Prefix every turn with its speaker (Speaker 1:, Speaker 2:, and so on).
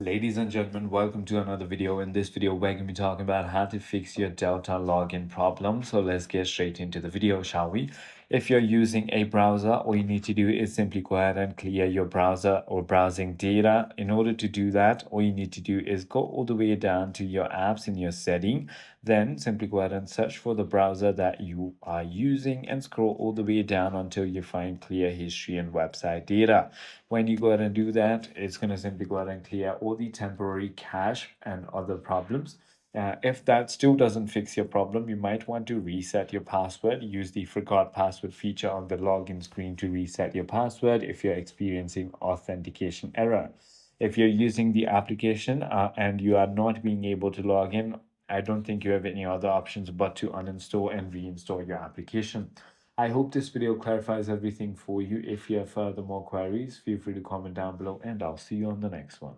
Speaker 1: Ladies and gentlemen, welcome to another video. In this video, we're going to be talking about how to fix your Delta login problem. So let's get straight into the video, shall we? If you're using a browser, all you need to do is simply go ahead and clear your browser or browsing data. In order to do that, all you need to do is go all the way down to your apps in your setting. Then simply go ahead and search for the browser that you are using and scroll all the way down until you find clear history and website data. When you go ahead and do that, it's going to simply go ahead and clear all the temporary cache and other problems. If that still doesn't fix your problem, you might want to reset your password. Use the forgot password feature on the login screen to reset your password if you're experiencing authentication error. If you're using the application and you are not being able to log in, I don't think you have any other options but to uninstall and reinstall your application. I hope this video clarifies everything for you. If you have further more queries, feel free to comment down below and I'll see you on the next one.